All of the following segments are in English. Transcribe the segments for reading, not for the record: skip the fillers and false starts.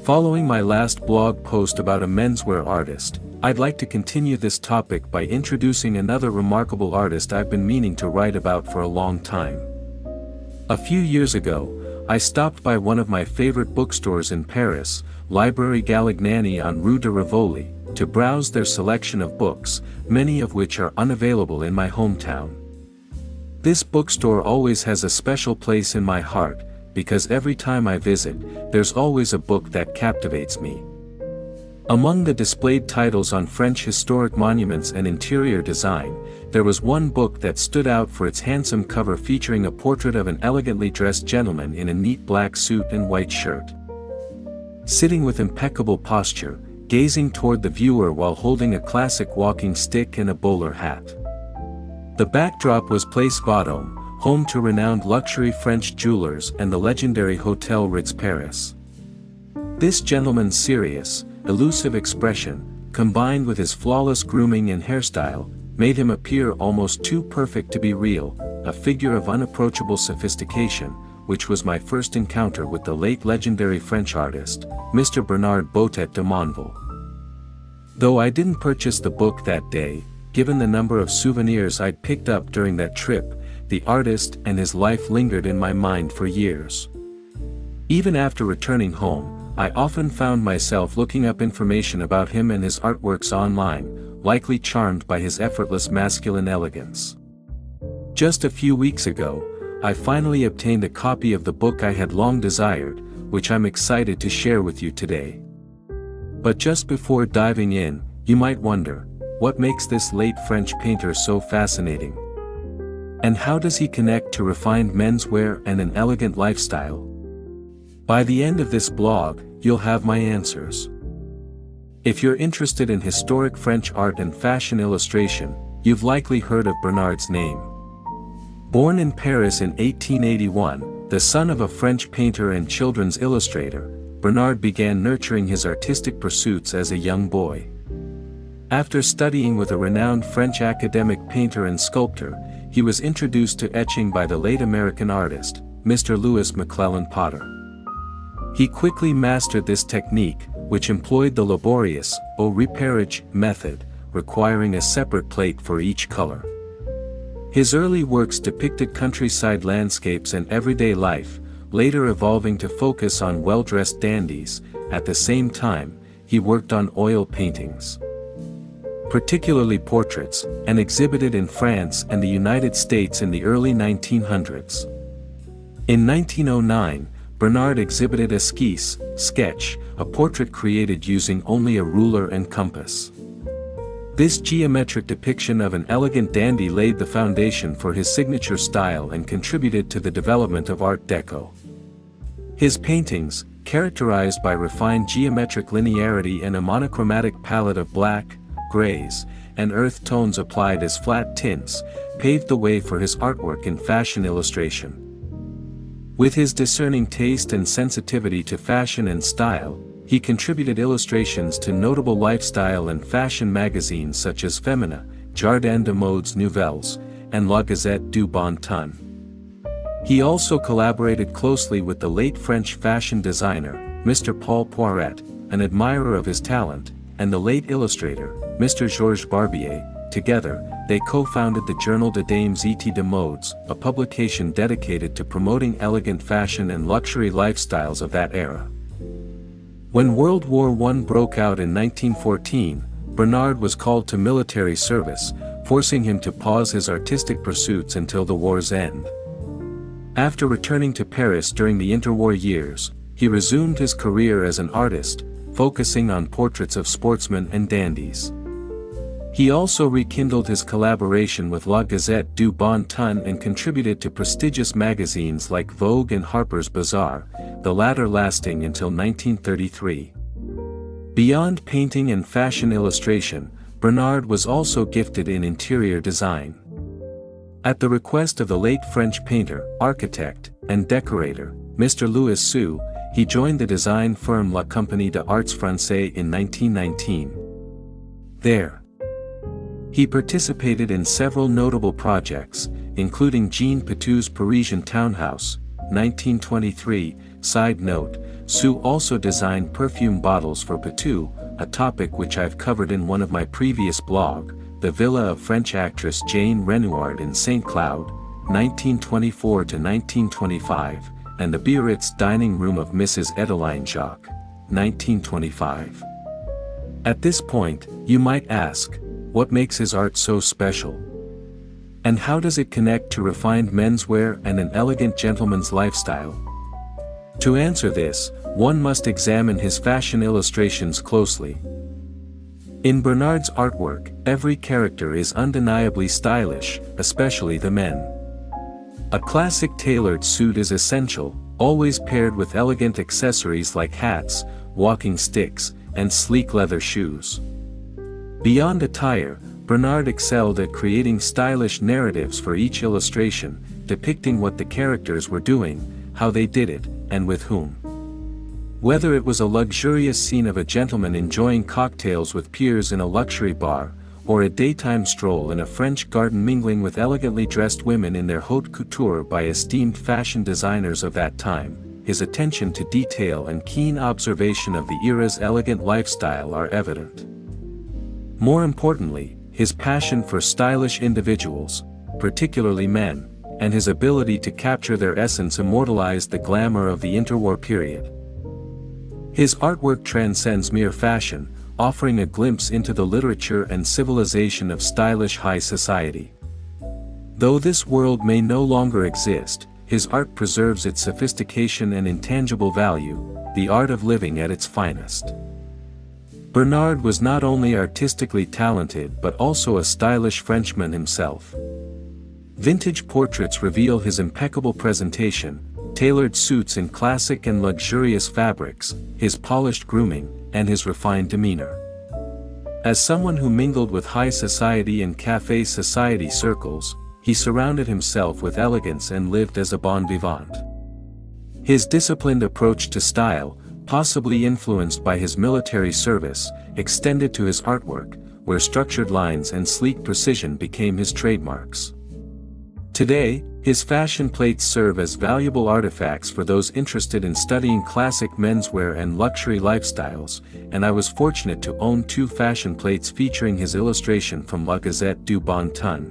Following my last blog post about a menswear artist, I'd like to continue this topic by introducing another remarkable artist I've been meaning to write about for a long time. A few years ago, I stopped by one of my favorite bookstores in Paris, Librairie Galignani on Rue de Rivoli, to browse their selection of books, many of which are unavailable in my hometown. This bookstore always has a special place in my heart, because every time I visit, there's always a book that captivates me. Among the displayed titles on French historic monuments and interior design, there was one book that stood out for its handsome cover featuring a portrait of an elegantly dressed gentleman in a neat black suit and white shirt. Sitting with impeccable posture, gazing toward the viewer while holding a classic walking stick and a bowler hat. The backdrop was Place Vendôme, home to renowned luxury French jewelers and the legendary Hotel Ritz Paris. This gentleman's serious, elusive expression, combined with his flawless grooming and hairstyle, made him appear almost too perfect to be real, a figure of unapproachable sophistication, which was my first encounter with the late legendary French artist, Mr. Bernard Boutet de Monvel. Though I didn't purchase the book that day, given the number of souvenirs I'd picked up during that trip, the artist and his life lingered in my mind for years. Even after returning home, I often found myself looking up information about him and his artworks online, likely charmed by his effortless masculine elegance. Just a few weeks ago, I finally obtained a copy of the book I had long desired, which I'm excited to share with you today. But just before diving in, you might wonder, what makes this late French painter so fascinating? And how does he connect to refined menswear and an elegant lifestyle? By the end of this blog, you'll have my answers. If you're interested in historic French art and fashion illustration, you've likely heard of Bernard's name. Born in Paris in 1881, the son of a French painter and children's illustrator, Bernard began nurturing his artistic pursuits as a young boy. After studying with a renowned French academic painter and sculptor, he was introduced to etching by the late American artist, Mr. Louis McClellan Potter. He quickly mastered this technique, which employed the laborious eau repérage method, requiring a separate plate for each color. His early works depicted countryside landscapes and everyday life, later evolving to focus on well-dressed dandies. At the same time, he worked on oil paintings, particularly portraits, and exhibited in France and the United States in the early 1900s. In 1909, Bernard exhibited Esquisse, sketch, a portrait created using only a ruler and compass. This geometric depiction of an elegant dandy laid the foundation for his signature style and contributed to the development of Art Deco. His paintings, characterized by refined geometric linearity and a monochromatic palette of black, grays, and earth tones applied as flat tints, paved the way for his artwork in fashion illustration. With his discerning taste and sensitivity to fashion and style, he contributed illustrations to notable lifestyle and fashion magazines such as Femina, Jardin de Modes Nouvelles, and La Gazette du Bon Ton. He also collaborated closely with the late French fashion designer, Mr. Paul Poiret, an admirer of his talent, and the late illustrator, Mr. Georges Barbier. Together, they co-founded the Journal des Dames et de Modes, a publication dedicated to promoting elegant fashion and luxury lifestyles of that era. When World War I broke out in 1914, Bernard was called to military service, forcing him to pause his artistic pursuits until the war's end. After returning to Paris during the interwar years, he resumed his career as an artist, focusing on portraits of sportsmen and dandies. He also rekindled his collaboration with La Gazette du Bon Ton and contributed to prestigious magazines like Vogue and Harper's Bazaar, the latter lasting until 1933. Beyond painting and fashion illustration, Bernard was also gifted in interior design. At the request of the late French painter, architect, and decorator, Mr. Louis Sue, he joined the design firm La Compagnie d'Arts Français in 1919. There, he participated in several notable projects, including Jean Petut's Parisian townhouse, 1923. Side note, Sue also designed perfume bottles for Patou, a topic which I've covered in one of my previous blog, the villa of French actress Jane Renoir in St. Cloud, 1924 to 1925, and the Biarritz dining room of Mrs. Edeline Jacques, 1925. At this point, you might ask, what makes his art so special? And how does it connect to refined menswear and an elegant gentleman's lifestyle? To answer this, one must examine his fashion illustrations closely. In Bernard's artwork, every character is undeniably stylish, especially the men. A classic tailored suit is essential, always paired with elegant accessories like hats, walking sticks, and sleek leather shoes. Beyond attire, Bernard excelled at creating stylish narratives for each illustration, depicting what the characters were doing, how they did it, and with whom. Whether it was a luxurious scene of a gentleman enjoying cocktails with peers in a luxury bar, or a daytime stroll in a French garden mingling with elegantly dressed women in their haute couture by esteemed fashion designers of that time, his attention to detail and keen observation of the era's elegant lifestyle are evident. More importantly, his passion for stylish individuals, particularly men, and his ability to capture their essence immortalized the glamour of the interwar period. His artwork transcends mere fashion, offering a glimpse into the literature and civilization of stylish high society. Though this world may no longer exist, his art preserves its sophistication and intangible value, the art of living at its finest. Bernard was not only artistically talented but also a stylish Frenchman himself. Vintage portraits reveal his impeccable presentation, tailored suits in classic and luxurious fabrics, his polished grooming, and his refined demeanor. As someone who mingled with high society and café society circles, he surrounded himself with elegance and lived as a bon vivant. His disciplined approach to style, possibly influenced by his military service, extended to his artwork, where structured lines and sleek precision became his trademarks. Today, his fashion plates serve as valuable artifacts for those interested in studying classic menswear and luxury lifestyles, and I was fortunate to own 2 fashion plates featuring his illustration from La Gazette du Bon Ton.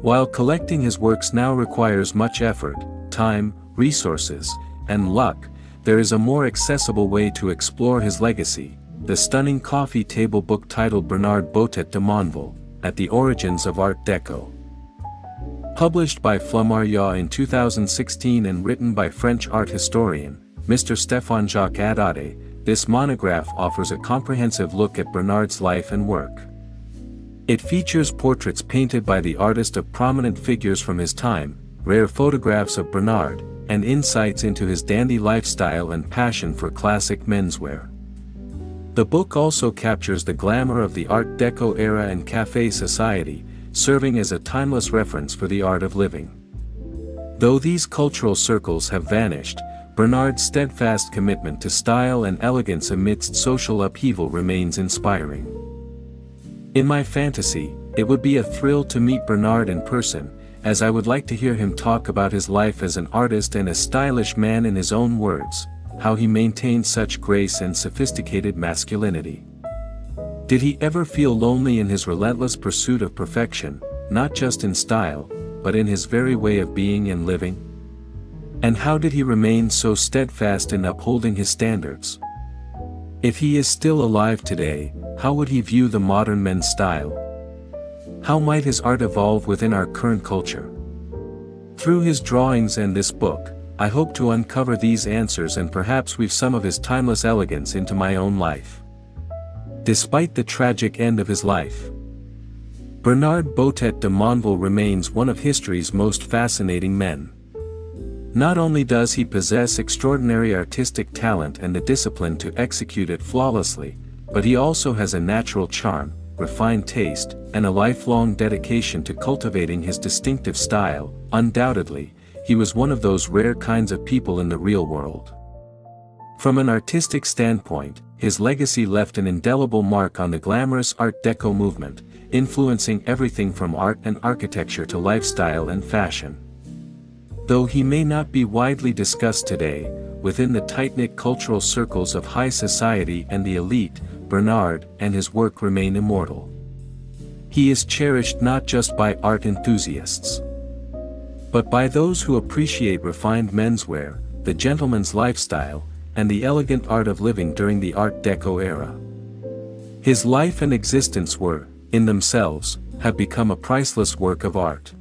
While collecting his works now requires much effort, time, resources, and luck, there is a more accessible way to explore his legacy, the stunning coffee table book titled Bernard Boutet de Monvel, At the Origins of Art Deco. Published by Flammarion in 2016 and written by French art historian, Mr. Stéphane Jacques Adade, this monograph offers a comprehensive look at Bernard's life and work. It features portraits painted by the artist of prominent figures from his time, rare photographs of Bernard, and insights into his dandy lifestyle and passion for classic menswear. The book also captures the glamour of the Art Deco era and café society, serving as a timeless reference for the art of living. Though these cultural circles have vanished, Bernard's steadfast commitment to style and elegance amidst social upheaval remains inspiring. In my fantasy, it would be a thrill to meet Bernard in person, as I would like to hear him talk about his life as an artist and a stylish man in his own words, how he maintained such grace and sophisticated masculinity. Did he ever feel lonely in his relentless pursuit of perfection, not just in style, but in his very way of being and living? And how did he remain so steadfast in upholding his standards? If he is still alive today, how would he view the modern men's style? How might his art evolve within our current culture? Through his drawings and this book, I hope to uncover these answers and perhaps weave some of his timeless elegance into my own life. Despite the tragic end of his life, Bernard Boutet de Monvel remains one of history's most fascinating men. Not only does he possess extraordinary artistic talent and the discipline to execute it flawlessly, but he also has a natural charm, refined taste, and a lifelong dedication to cultivating his distinctive style. Undoubtedly, he was one of those rare kinds of people in the real world. From an artistic standpoint, his legacy left an indelible mark on the glamorous Art Deco movement, influencing everything from art and architecture to lifestyle and fashion. Though he may not be widely discussed today, within the tight-knit cultural circles of high society and the elite, Bernard and his work remain immortal. He is cherished not just by art enthusiasts, but by those who appreciate refined menswear, the gentleman's lifestyle, and the elegant art of living during the Art Deco era. His life and existence were, in themselves, have become a priceless work of art.